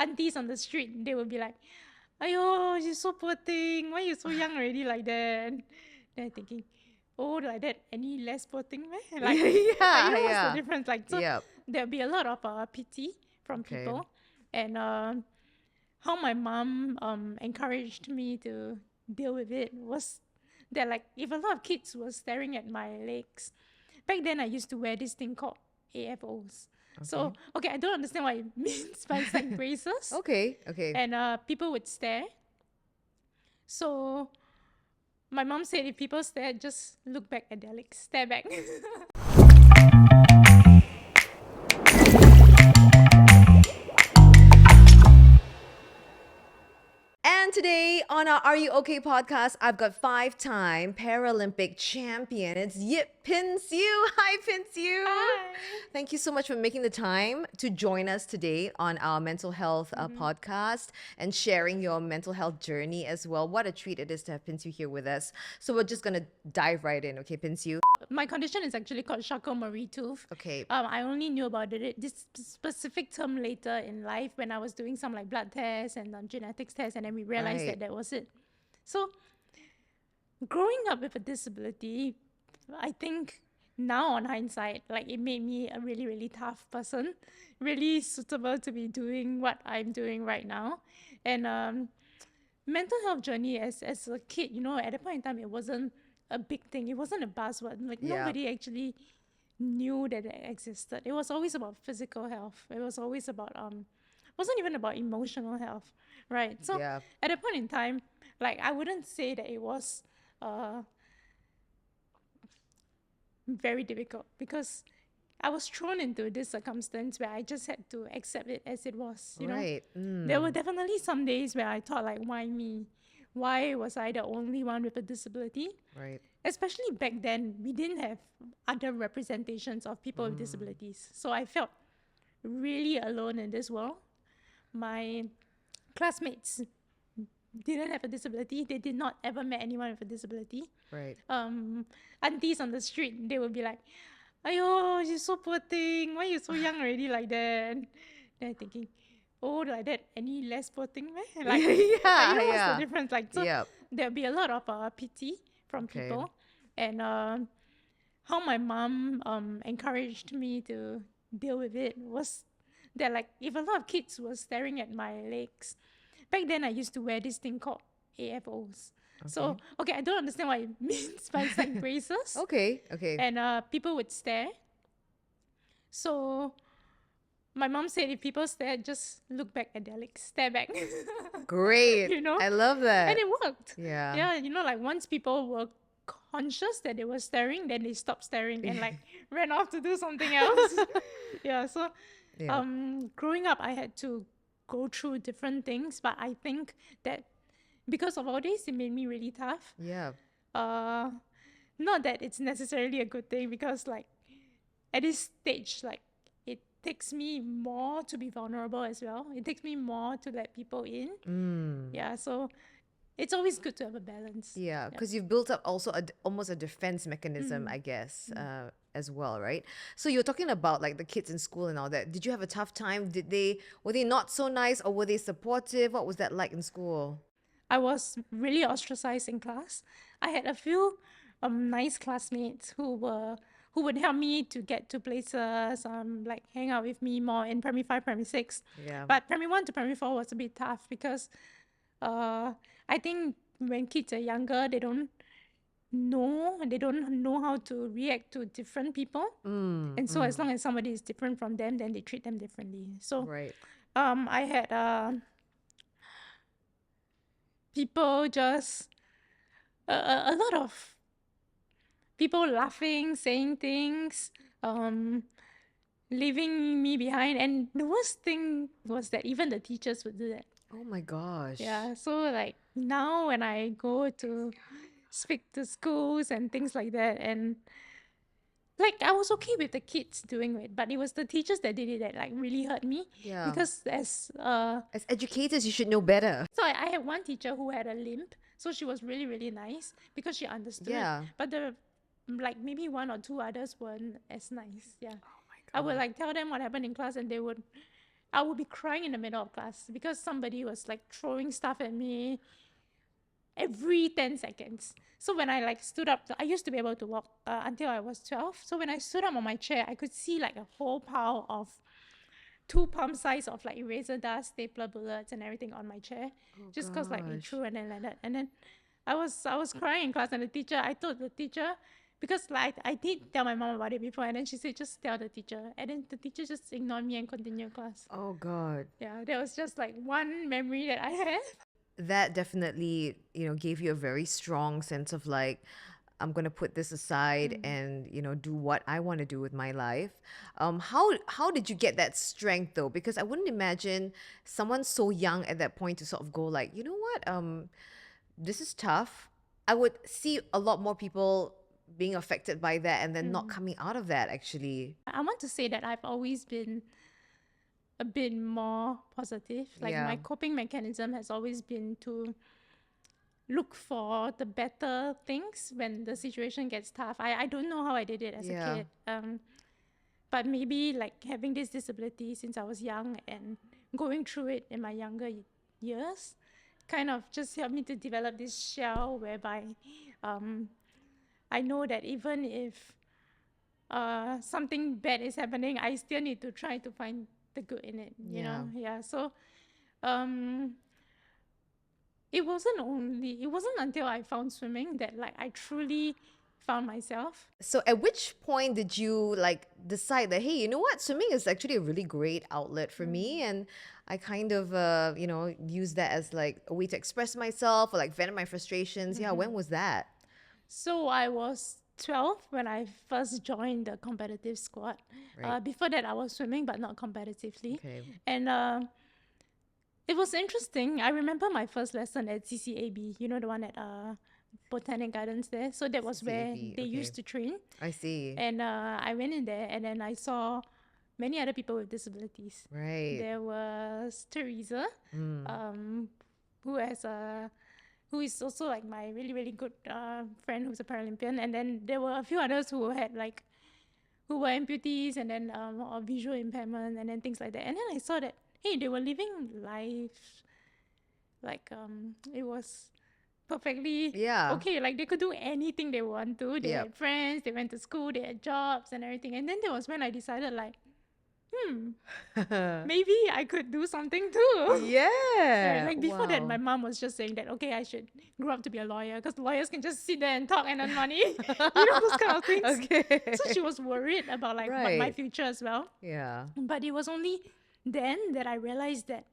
aunties on the street, they would be like, "Ayo, you so poor thing. Why you so young already like that?" Then I'm thinking, "Oh, like that, any less poor thing, meh?" Like, Yeah, what's the yeah. difference? Like, so Yep. there'll be a lot of pity from Okay. people, and how my mom encouraged me to deal with it was that, like, if a lot of kids were staring at my legs, back then I used to wear this thing called AFOs. Okay. So okay, I don't understand what it means, but it's like braces, Okay. Okay. and people would stare. So my mom said if people stare, just look back at their legs, stare back. And today on our Are You Okay podcast, I've got 5-time Paralympic champion. It's Yip Pin Xiu. Hi, Pin Xiu. Hi. Thank you so much for making the time to join us today on our mental health podcast and sharing your mental health journey as well. What a treat it is to have Pin Xiu here with us. So we're just going to dive right in, okay, Pin Xiu? My condition is actually called Charcot-Marie-Tooth. Okay. I only knew about this specific term later in life when I was doing some like blood tests and genetics tests, and then we realized Right. that was it. So, growing up with a disability, I think now on hindsight, like it made me a really, really tough person, really suitable to be doing what I'm doing right now. And mental health journey as a kid, at that point in time, it wasn't a big thing. It wasn't a buzzword. Like Yeah. nobody actually knew that it existed. It was always about physical health. It was always about wasn't even about emotional health, right? So Yeah. at a point in time, like I wouldn't say that it was uh very difficult because I was thrown into this circumstance where I just had to accept it as it was, Right. There were definitely some days where I thought like, why me? Why was I the only one with a disability? Right. Especially back then, we didn't have other representations of people with disabilities. So I felt really alone in this world. My classmates didn't have a disability. They did not ever met anyone with a disability. Right. Aunties on the street, they would be like, "Ayo, you so poor thing. Why you so young already like that?" Then I'm thinking, "Oh, like that, any less poor thing, meh?" Like, Yeah, what's the yeah. difference? Like, so Yep. there'll be a lot of pity from Okay. people, and how my mom encouraged me to deal with it was that, like, if a lot of kids were staring at my legs, back then I used to wear this thing called AFOs. So okay, I don't understand what it means, but it's like braces, Okay. Okay. and people would stare. So my mom said if people stare, just look back at their legs, stare back. Great. you know, I love and that. it worked. Yeah. Yeah, like once people were conscious that they were staring, then they stopped staring and like ran off to do something else. Yeah, so Yeah. growing up, I had to go through different things, but I think that because of all this, it made me really tough. Yeah. Uh, Not that it's necessarily a good thing because like at this stage, like it takes me more to be vulnerable as well. It takes me more to let people in. Yeah, so it's always good to have a balance. Yeah, Yeah. because you've built up also almost a defense mechanism, I guess, as well, right? So you're talking about like the kids in school and all that. Did you have a tough time? Were they not so nice or were they supportive? What was that like in school? I was really ostracized in class. I had a few nice classmates who would help me to get to places, like hang out with me more in primary 5, primary 6. Yeah. But primary 1 to primary 4 was a bit tough because I think when kids are younger, they don't know how to react to different people. And so as long as somebody is different from them, then they treat them differently. So Right. I had people just a lot of people laughing, saying things, um, leaving me behind. And the worst thing was that even the teachers would do that. Oh my gosh. Yeah. So like now when I go to speak to schools and things like that, and like I was okay with the kids doing it, but it was the teachers that did it that like really hurt me. Yeah. Because As educators, you should know better. so I had one teacher who had a limp, so she was really, really nice because she understood. Yeah. But the like maybe one or two others weren't as nice. Yeah. Oh my I would God. like tell them what happened in class, and they would I would be crying in the middle of class because somebody was like throwing stuff at me every 10 seconds. So when I like stood up, I used to be able to walk until I was 12. So when I stood up on my chair, I could see like a whole pile of 2 palm size of like eraser dust, stapler bullets, and everything on my chair, just cause like it Gosh. threw and then like that. And then I was crying in class, and I told the teacher, because like I did tell my mom about it before, and then she said just tell the teacher, and then the teacher just ignored me and continued class. Oh God. Yeah, that was just like one memory that I have. That definitely, gave you a very strong sense of like, I'm gonna put this aside and do what I want to do with my life. How did you get that strength though? Because I wouldn't imagine someone so young at that point to sort of go like, you know what, this is tough. I would see a lot more people being affected by that and then not coming out of that actually. I want to say that I've always been a bit more positive. Like Yeah. my coping mechanism has always been to look for the better things when the situation gets tough. I don't know how I did it as a Yeah. kid. But maybe like having this disability since I was young and going through it in my younger years kind of just helped me to develop this shell whereby I know that even if something bad is happening, I still need to try to find the good in it, you know? Yeah. So it wasn't until I found swimming that like I truly found myself. So at which point did you like decide that, hey, you know what, swimming is actually a really great outlet for me, and I kind of use that as like a way to express myself or like vent my frustrations. Yeah, when was that? So I was 12 when I first joined the competitive squad. Right. Before that, I was swimming, but not competitively. Okay. And it was interesting. I remember my first lesson at CCAB, you know, the one at Botanic Gardens there. So that was where CCAB, they okay. used to train. I see. And I went in there, and then I saw many other people with disabilities. Right. There was Teresa, who has who is also like my really really good friend who's a Paralympian, and then there were a few others who were amputees, and then or visual impairment, and then things like that. And then I saw that hey, they were living life like it was perfectly Yeah. okay. Like they could do anything they want to. They Yep. had friends, they went to school, they had jobs and everything. And then there was when I decided like, maybe I could do something too. Yeah. Like before that, Wow. my mom was just saying that okay, I should grow up to be a lawyer because lawyers can just sit there and talk and earn money, you know, those kind of things. Okay. So she was worried about like what my Right. future as well. Yeah. But it was only then that I realized that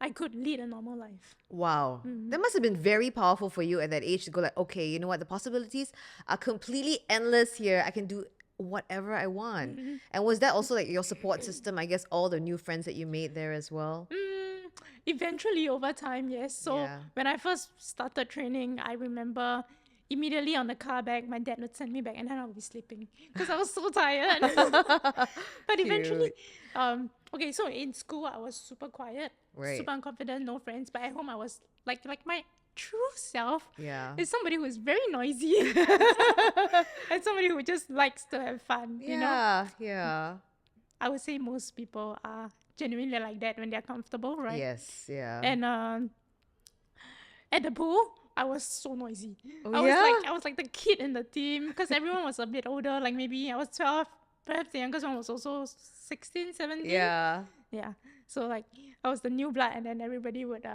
I could lead a normal life. Wow. That must have been very powerful for you at that age to go like, okay, you know what? The possibilities are completely endless here. I can do whatever I want. And was that also like your support system? I guess all the new friends that you made there as well? Eventually, over time, yes. So Yeah. when I first started training, I remember immediately on the car back, my dad would send me back, and then I would be sleeping because I was so tired. But eventually, okay. So in school, I was super quiet, Right. super unconfident, no friends. But at home, I was like my true self Yeah. is somebody who is very noisy and somebody who just likes to have fun. You know, Yeah. Yeah. I would say most people are genuinely like that when they're comfortable, right? Yes. Yeah. And at the pool, I was so noisy. Oh, I was like the kid in the team because everyone was a bit older. Like maybe I was 12, perhaps the youngest one was also 16, 17. Yeah. Yeah. So like I was the new blood, and then everybody would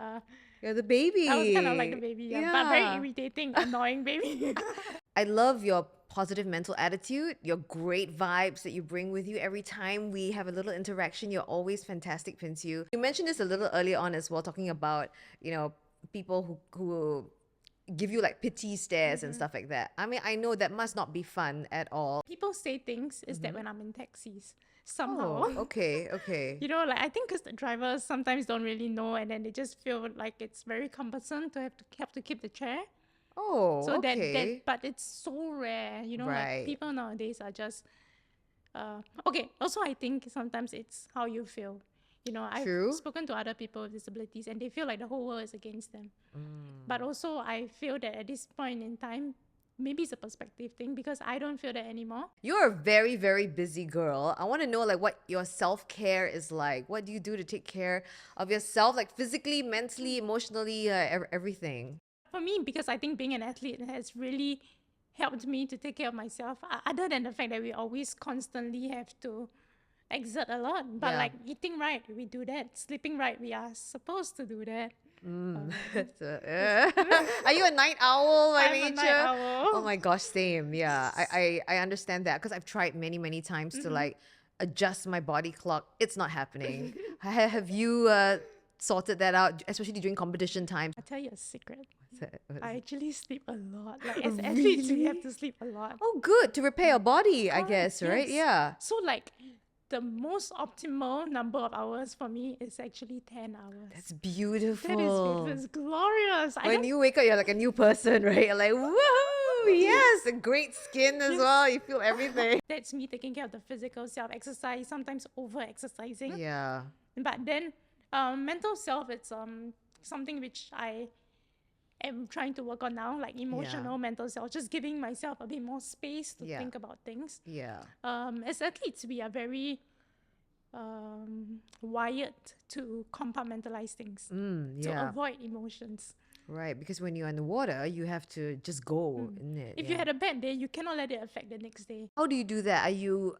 You're the baby. I was kind of like the baby, yeah. But very irritating, annoying baby. I love your positive mental attitude, your great vibes that you bring with you every time we have a little interaction. You're always fantastic, Pin Xiu. You mentioned this a little earlier on as well, talking about, people who give you like pity stares and stuff like that. I mean, I know that must not be fun at all. People say things is that when I'm in taxis somehow. Oh, okay, okay. You know, like I think because the drivers sometimes don't really know, and then they just feel like it's very cumbersome to have to keep the chair. Oh, So okay. but it's so rare, you know, Right. like people nowadays are just okay. Also, I think sometimes it's how you feel. You know, I've True. spoken to other people with disabilities, and they feel like the whole world is against them. But also, I feel that at this point in time, maybe it's a perspective thing because I don't feel that anymore. You're a very, very busy girl. I want to know like what your self-care is like. What do you do to take care of yourself, like physically, mentally, emotionally, everything? For me, because I think being an athlete has really helped me to take care of myself, other than the fact that we always constantly have to exert a lot. But Yeah. like eating right, we do that. Sleeping right, we are supposed to do that. Are you a night owl by I'm a nature? night owl. Oh my gosh, same. Yeah, I understand that because I've tried many, many times to like adjust my body clock. It's not happening. Have you sorted that out, especially during competition time? I'll tell you a secret. What is I it? actually sleep a lot. Like as athletes, we have to sleep a lot. Oh, good to repair your body, I guess, Correct, right? yes. Yeah. So like the most optimal number of hours for me is actually 10 hours. It's beautiful. That is beautiful. It's glorious. When you wake up, you're like a new person, right? You're like, woohoo! Yes, a great skin as well. You feel everything. That's me taking care of the physical self, exercise, sometimes over exercising. Yeah. But then mental self, it's something which I am trying to work on now, like emotional, mental self, just giving myself a bit more space to Yeah. think about things. Yeah. As athletes, we are very wired to compartmentalize things, to Yeah. avoid emotions. Right, because when you're in the water, you have to just go, isn't it? If you had a bad day, you cannot let it affect the next day. How do you do that? Are you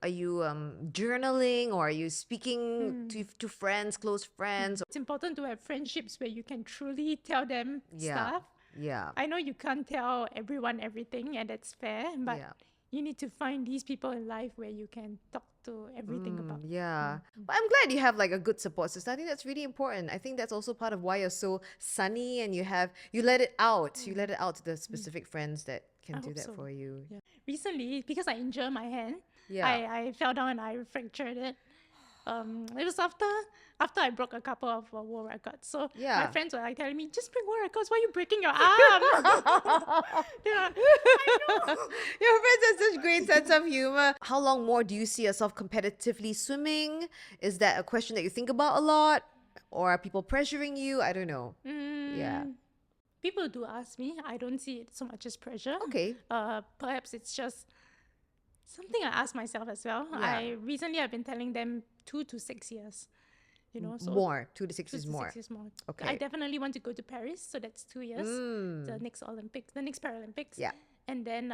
journaling, or are you speaking to friends, close friends? It's important to have friendships where you can truly tell them Yeah. stuff. Yeah. I know you can't tell everyone everything, and that's fair, but Yeah. you need to find these people in life where you can talk to everything about. Yeah. But I'm glad you have like a good support system. I think that's really important. I think that's also part of why you're so sunny and you let it out. You let it out to the specific friends that can I do hope that so. for you. Yeah. Recently, because I injured my hand, Yeah. I fell down and I fractured it. It was after I broke a couple of world records. So Yeah. my friends were like telling me, just break world records. Why are you breaking your arm? Yeah. Your friends have such great sense of humor. How long more do you see yourself competitively swimming? Is that a question that you think about a lot? Or are people pressuring you? I don't know. Yeah. People do ask me. I don't see it so much as pressure. Okay. Perhaps it's just something I ask myself as well. Yeah. I've been telling them 2 to 6 years. You know, so More. 2 to 6 2 is to more. 6 years more. Okay. I definitely want to go to Paris, so that's 2 years. The next Olympics, the next Paralympics. Yeah. And then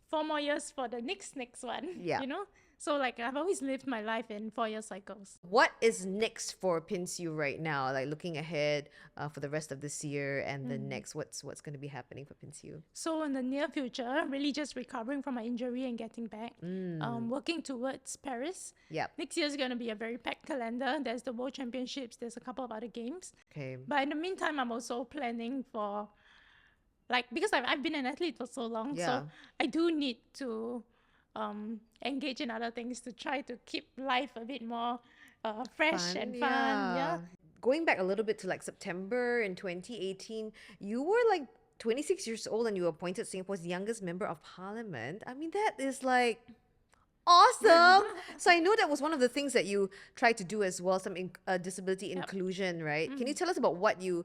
4 more years for the next one. Yeah. You know? So like I've always lived my life in 4-year cycles. What is next for Pin Xiu right now? Like looking ahead for the rest of this year and the next, what's going to be happening for Pin Xiu? So in the near future, really just recovering from my injury and getting back. Working towards Paris. Yep. Next year is going to be a very packed calendar. There's the World Championships. There's a couple of other games. Okay. But in the meantime, I'm also planning for, like, because I've been an athlete for so long, Yeah. so I do need to engage in other things to try to keep life a bit more fresh and fun. Yeah. Going back a little bit to like September in 2018, you were like 26 years old and you were appointed Singapore's youngest member of parliament. I mean, that is like awesome. So I know that was one of the things that you tried to do as well, some disability inclusion, right? Can you tell us about what you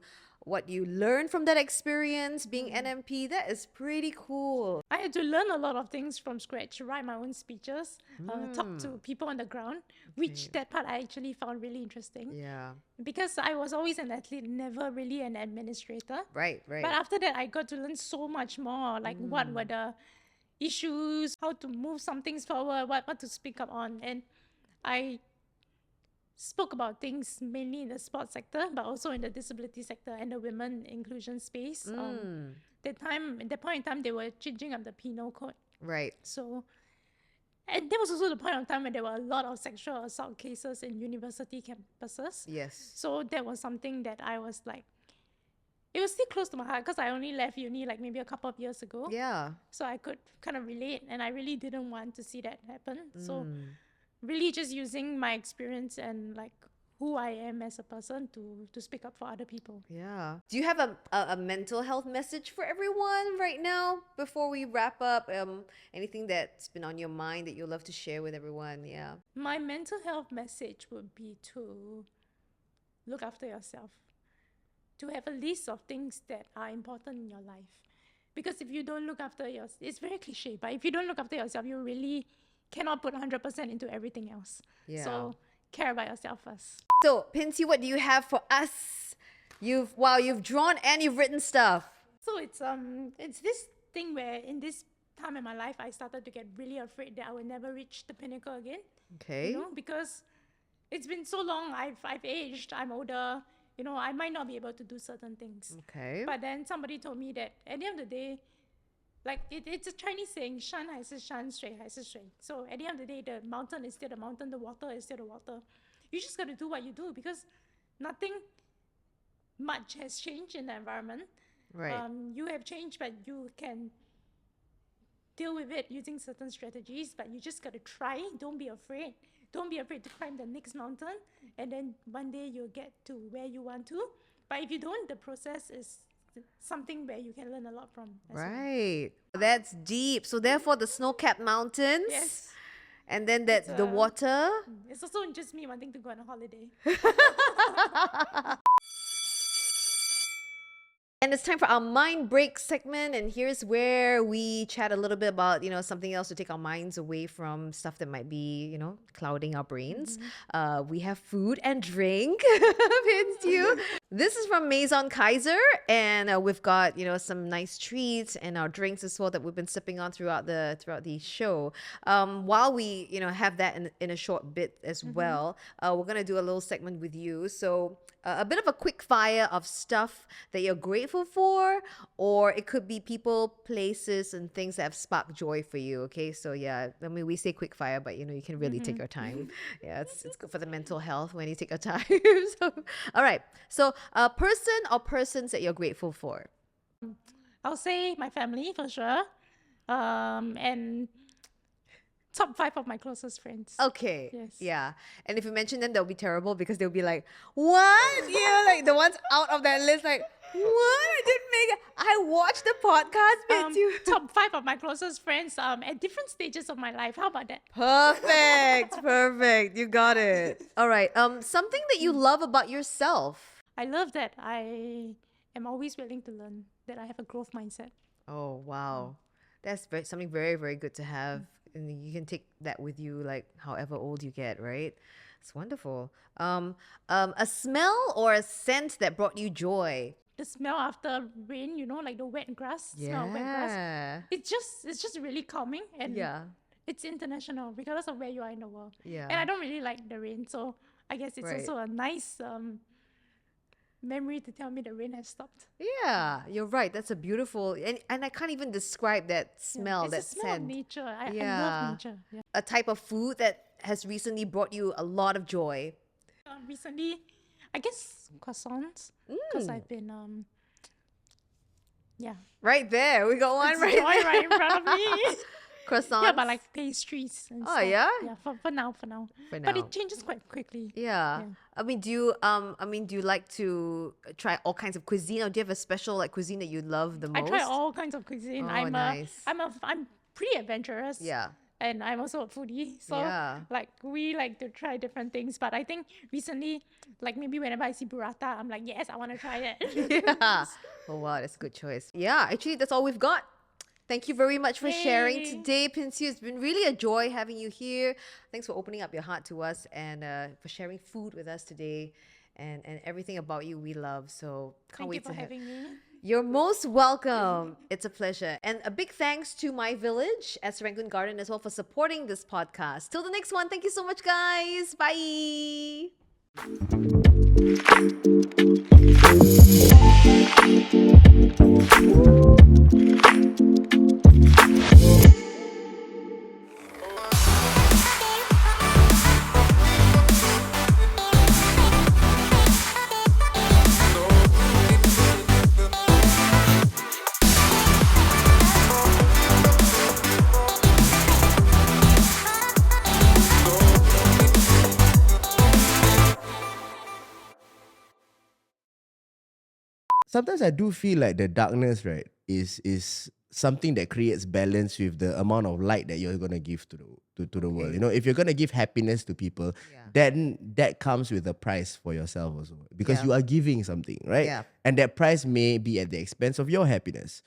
learned from that experience being NMP? That is pretty cool. I had to learn a lot of things from scratch, write my own speeches, talk to people on the ground, which that part I actually found really interesting. Yeah. Because I was always an athlete, never really an administrator. Right. But after that, I got to learn so much more, like what were the issues, how to move some things forward, what to speak up on. And I spoke about things mainly in the sports sector, but also in the disability sector and the women inclusion space. At that point in time, they were changing up the penal code. Right. So, and there was also the point of time when there were a lot of sexual assault cases in university campuses. Yes. So that was something that I was like, it was still close to my heart because I only left uni like maybe a couple of years ago. Yeah. So I could kind of relate, and I really didn't want to see that happen. So really just using my experience and like who I am as a person to speak up for other people. Yeah. Do you have a mental health message for everyone right now before we wrap up? Anything that's been on your mind that you'd love to share with everyone? Yeah. My mental health message would be to look after yourself, to have a list of things that are important in your life. Because if you don't look after yourself, it's very cliche, but if you don't look after yourself, you really cannot put 100% into everything else. Yeah. So care about yourself first. So, Pinsy, what do you have for us? You've drawn and you've written stuff. So it's this thing where in this time in my life, I started to get really afraid that I will never reach the pinnacle again. Okay. You know, because it's been so long. I've aged. I'm older. You know, I might not be able to do certain things. Okay. But then somebody told me that at the end of the day, like it's a Chinese saying, 山还是山，水还是水. So at the end of the day, the mountain is still the mountain, the water is still the water. You just got to do what you do because nothing much has changed in the environment. Right. You have changed, but you can deal with it using certain strategies, but you just got to try. Don't be afraid. Don't be afraid to climb the next mountain, and then one day you'll get to where you want to. But if you don't, the process is something where you can learn a lot from. Right. That's deep. So therefore, the snow-capped mountains. Yes. And then that the water. It's also just me wanting to go on a holiday. And it's time for our mind break segment, and here's where we chat a little bit about, something else to take our minds away from stuff that might be, clouding our brains. We have food and drink. Xiu. This is from Maison Kaiser, and we've got, some nice treats and our drinks as well that we've been sipping on throughout the show. While we, have that in a short bit as well, we're gonna do a little segment with you. So a bit of a quick fire of stuff that you're grateful for, or it could be people, places, and things that have sparked joy for you. Okay, so yeah, I mean, we say quick fire, but you can really take your time. Yeah, it's good for the mental health when you take your time. So, all right, so a person or persons that you're grateful for. I'll say my family for sure, and top 5 of my closest friends. Okay. Yes. Yeah. And if you mention them, they'll be terrible because they'll be like, what? Like the ones out of that list, like, what? I didn't make it. I watched the podcast with you. Top 5 of my closest friends at different stages of my life. How about that? Perfect. Perfect. You got it. All right. Something that you love about yourself. I love that I am always willing to learn, that I have a growth mindset. Oh, wow. That's something very, very good to have. And you can take that with you, like however old you get, right? It's wonderful. A smell or a scent that brought you joy. The smell after rain, like the wet grass. Smell of wet grass. It's just really calming, and it's international regardless of where you are in the world. Yeah. And I don't really like the rain, so I guess it's also a nice memory to tell me the rain has stopped. Yeah, you're right. That's a beautiful, and I can't even describe that smell, it's that a smell scent. of nature. I love nature. Yeah. A type of food that has recently brought you a lot of joy. Recently, I guess croissants, because I've been Right there, we got one it's right joy there. right in front of me. Croissants. Yeah, but like pastries and stuff. yeah? Yeah, for now. For But now. it changes quite quickly. Yeah. I mean, do you like to try all kinds of cuisine, or do you have a special like cuisine that you love the most? I try all kinds of cuisine. Oh, nice. I'm pretty adventurous. Yeah. And I'm also a foodie. So like we like to try different things. But I think recently, like maybe whenever I see burrata, I'm like, yes, I want to try that. Yeah. Oh wow, that's a good choice. Yeah, actually that's all we've got. Thank you very much for sharing Yay. today, Pin Xiu. It's been really a joy having you here. Thanks for opening up your heart to us and for sharing food with us today and everything about you we love. So can't Thank you wait for to have. having me. You're most welcome. It's a pleasure. And a big thanks to My Village at Serangoon Garden as well for supporting this podcast. Till the next one, thank you so much, guys. Bye. Sometimes I do feel like the darkness, right, is something that creates balance with the amount of light that you're gonna give to the world. You know, if you're gonna give happiness to people, then that comes with a price for yourself also, because you are giving something, right? Yeah. And that price may be at the expense of your happiness.